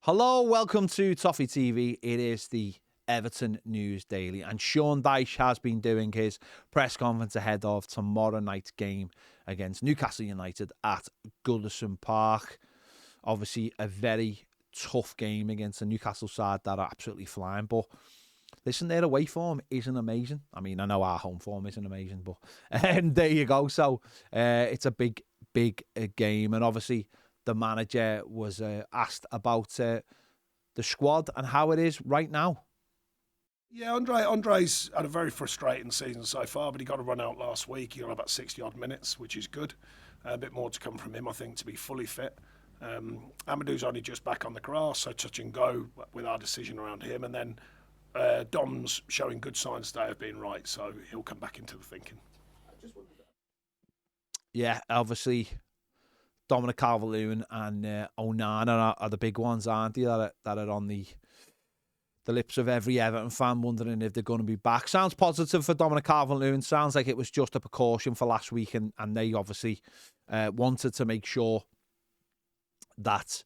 Hello, welcome to Toffee TV. It is the Everton News Daily, and Sean Dyche has been doing his press conference ahead of tomorrow night's game against Newcastle United at Goodison Park. Obviously, a very tough game against a Newcastle side that are absolutely flying, but listen, their away form isn't amazing. I mean, I know our home form isn't amazing, but there you go. So it's a big game, and obviously the manager was asked about the squad and how it is right now. Yeah, Andre's had a very frustrating season so far, but he got a run out last week. He got about 60-odd minutes, which is good. A bit more to come from him, I think, to be fully fit. Amadou's only just back on the grass, so touch and go with our decision around him. And then Dom's showing good signs today of being right, so he'll come back into the thinking. Yeah, obviously Dominic Calvert-Lewin and Onana are the big ones, aren't they, that are on the lips of every Everton fan, wondering if they're going to be back. Sounds positive for Dominic Calvert-Lewin. Sounds like it was just a precaution for last week, and they obviously wanted to make sure that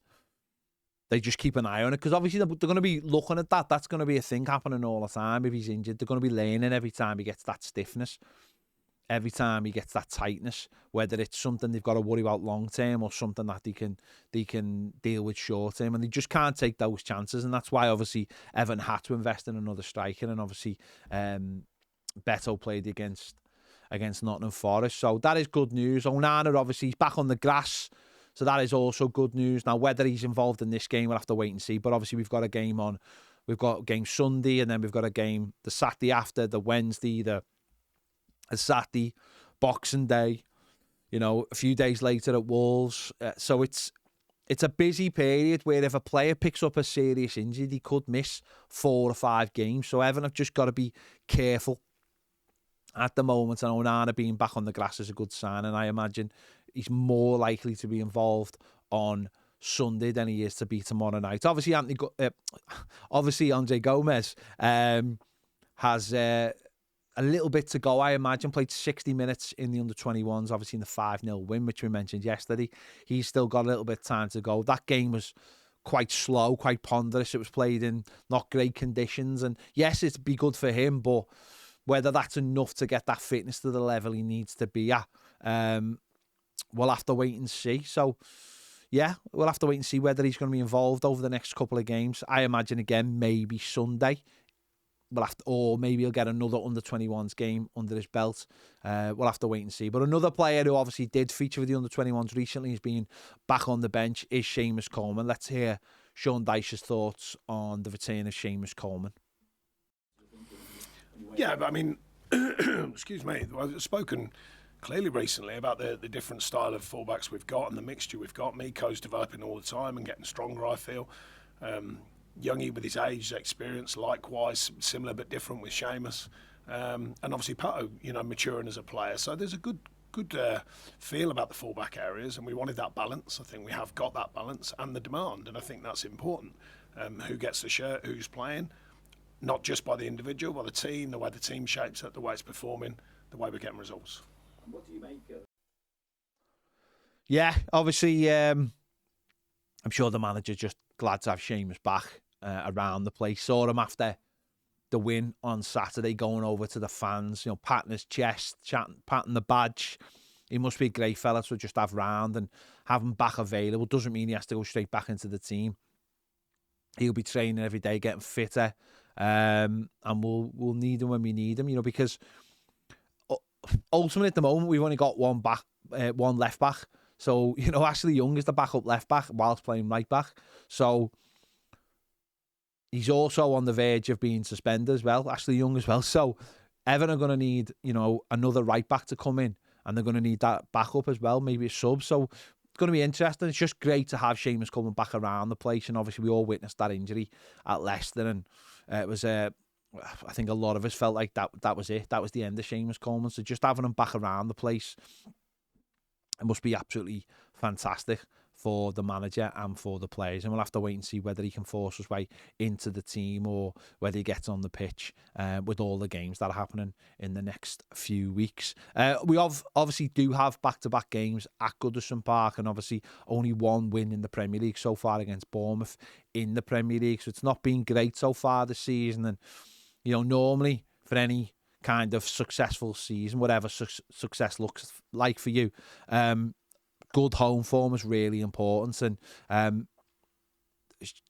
they just keep an eye on it, because obviously they're going to be looking at that. That's going to be a thing happening all the time. If he's injured, they're going to be learning every time he gets that stiffness, every time he gets that tightness, whether it's something they've got to worry about long term or something that they can deal with short term, and they just can't take those chances. And that's why obviously Everton had to invest in another striker, and obviously Beto played against Nottingham Forest, so that is good news. Onana obviously he's back on the grass, so that is also good news. Now whether he's involved in this game, we'll have to wait and see. But obviously we've got a game Sunday, and then we've got a game the Saturday after, the Wednesday, the Saturday, Boxing Day, a few days later at Wolves. So it's a busy period where if a player picks up a serious injury, he could miss 4 or 5 games. So Everton have just got to be careful at the moment. And Onana being back on the grass is a good sign, and I imagine he's more likely to be involved on Sunday than he is to be tomorrow night. Obviously, Andre Gomez has a little bit to go, I imagine. Played 60 minutes in the under-21s, obviously in the 5-0 win, which we mentioned yesterday. He's still got a little bit of time to go. That game was quite slow, quite ponderous. It was played in not great conditions. And yes, it'd be good for him, but whether that's enough to get that fitness to the level he needs to be at, we'll have to wait and see. So, yeah, we'll have to wait and see whether he's going to be involved over the next couple of games. I imagine, again, maybe Sunday. Or maybe he'll get another under-21s game under his belt. We'll have to wait and see. But another player who obviously did feature with the under-21s recently has been back on the bench is Sheamus Coleman. Let's hear Sean Dyche's thoughts on the return of Sheamus Coleman. Yeah, but I mean, excuse me, I've spoken clearly recently about the different style of fullbacks we've got and the mixture we've got. Miko's developing all the time and getting stronger, I feel. Youngie with his age, experience, likewise, similar but different with Sheamus. And obviously Pato, maturing as a player. So there's a good feel about the fullback areas, and we wanted that balance. I think we have got that balance and the demand, and I think that's important. Who gets the shirt, who's playing, not just by the individual, by the team, the way the team shapes it, the way it's performing, the way we're getting results. And what do you make of? Yeah, obviously, I'm sure the manager's just glad to have Sheamus back around the place. Saw him after the win on Saturday, going over to the fans, patting his chest, patting the badge. He must be a great fella to just have round, and have him back available doesn't mean he has to go straight back into the team. He'll be training every day, getting fitter, and we'll need him when we need him, because ultimately at the moment we've only got one left back. So, Ashley Young is the backup left back whilst playing right back. So he's also on the verge of being suspended as well, Ashley Young as well. So Everton are going to need, another right back to come in, and they're going to need that backup as well, maybe a sub. So it's going to be interesting. It's just great to have Sheamus coming back around the place, and obviously we all witnessed that injury at Leicester, and it was I think a lot of us felt like that was it. That was the end of Sheamus Coleman. So just having him back around the place, it must be absolutely fantastic for the manager and for the players, and we'll have to wait and see whether he can force his way into the team or whether he gets on the pitch with all the games that are happening in the next few weeks. We obviously do have back-to-back games at Goodison Park, and obviously only one win in the Premier League so far against Bournemouth in the Premier League, so it's not been great so far this season. And normally for any kind of successful season, whatever success looks like for you, good home form is really important. And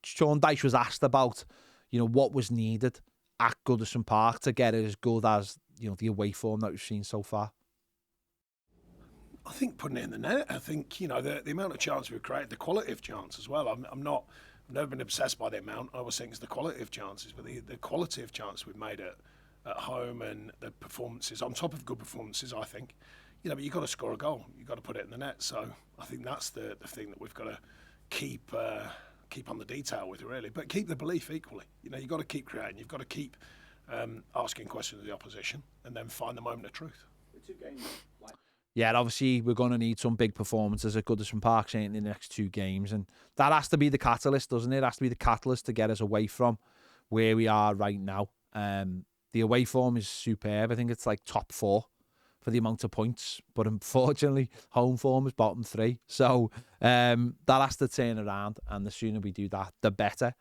Sean Dyche was asked about, what was needed at Goodison Park to get it as good as, the away form that we've seen so far. I think putting it in the net. I think, the amount of chance we've created, the quality of chance as well. I've never been obsessed by the amount. I always think it's the quality of chances, but the quality of chance we've made at home and the performances, on top of good performances, I think. But you've got to score a goal. You've got to put it in the net. So I think that's the thing that we've got to keep on the detail with, really. But keep the belief equally. You've got to keep creating. You've got to keep asking questions of the opposition and then find the moment of truth. The 2 games, yeah, obviously we're going to need some big performances at Goodison Park in the next 2 games, and that has to be the catalyst, doesn't it? It has to be the catalyst to get us away from where we are right now. The away form is superb. I think it's like top 4 for the amount of points, but unfortunately home form is bottom 3. So that has to turn around, and the sooner we do that, the better.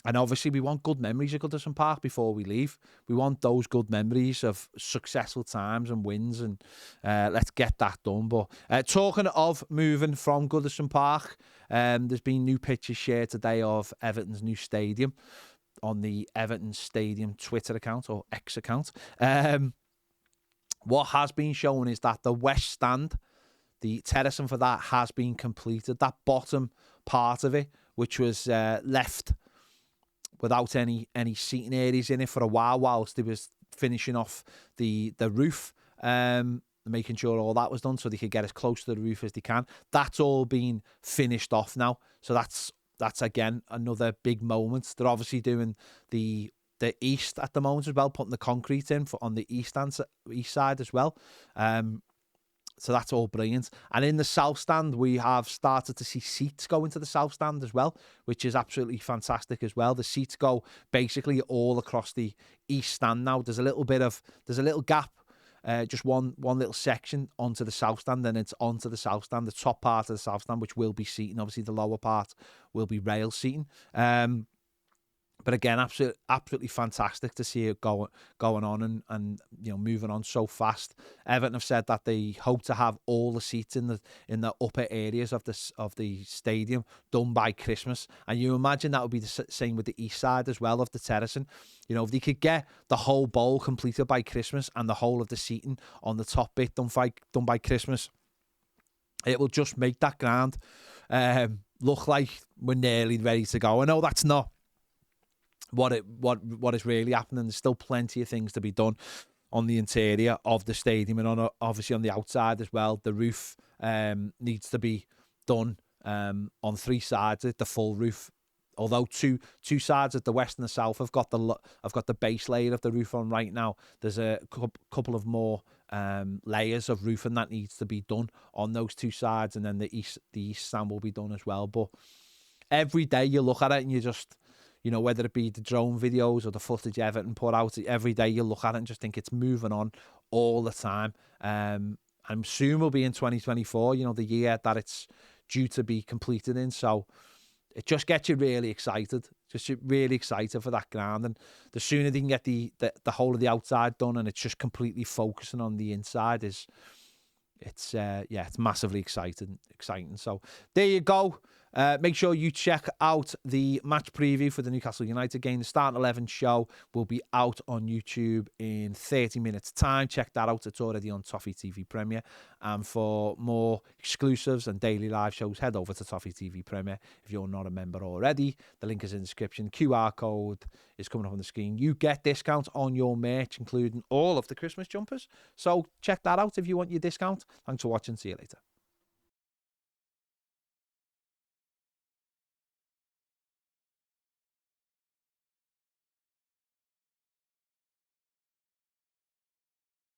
And obviously we want good memories at Goodison Park before we leave. We want those good memories of successful times and wins, and let's get that done. But talking of moving from Goodison Park, there's been new pictures shared today of Everton's new stadium on the Everton Stadium Twitter account, or X account. What has been shown is that the West Stand, the terracing for that has been completed. That bottom part of it, which was left without any seating areas in it for a whilst they was finishing off the roof, making sure all that was done so they could get as close to the roof as they can. That's all been finished off now. So that's again another big moment. They're obviously doing the east at the moment as well, putting the concrete in on the east side as well. So that's all brilliant. And in the South Stand, we have started to see seats go into the South Stand as well, which is absolutely fantastic as well. The seats go basically all across the East Stand now. There's a little gap, just one little section onto the South Stand, and it's onto the South Stand, the top part of the South Stand, which will be seating. Obviously, the lower part will be rail seating. But again, absolutely fantastic to see it going on and moving on so fast. Everton have said that they hope to have all the seats in the upper areas of the stadium done by Christmas. And you imagine that would be the same with the east side as well of the terracing. If they could get the whole bowl completed by Christmas and the whole of the seating on the top bit done by Christmas, it will just make that ground look like we're nearly ready to go. I know that's not what is really happening. There's still plenty of things to be done on the interior of the stadium and obviously on the outside as well. The roof needs to be done on 3 sides. The full roof, although two sides at the west and the south have got the base layer of the roof on right now. There's a couple of more layers of roofing that needs to be done on those 2 sides, and then the east stand will be done as well. But every day you look at it and you just, whether it be the drone videos or the footage Everton put out, every day you look at it and just think it's moving on all the time. And soon we'll be in 2024, the year that it's due to be completed in. So it just gets you really excited, for that ground. And the sooner they can get the whole of the outside done and it's just completely focusing on the inside, it's massively exciting. So there you go. Make sure you check out the match preview for the Newcastle United game. The Starting 11 show will be out on YouTube in 30 minutes time. Check that out. It's already on Toffee TV Premier. And for more exclusives and daily live shows, head over to Toffee TV Premier. If you're not a member already, the link is in the description. QR code is coming up on the screen. You get discounts on your merch, including all of the Christmas jumpers. So check that out if you want your discount. Thanks for watching. See you later.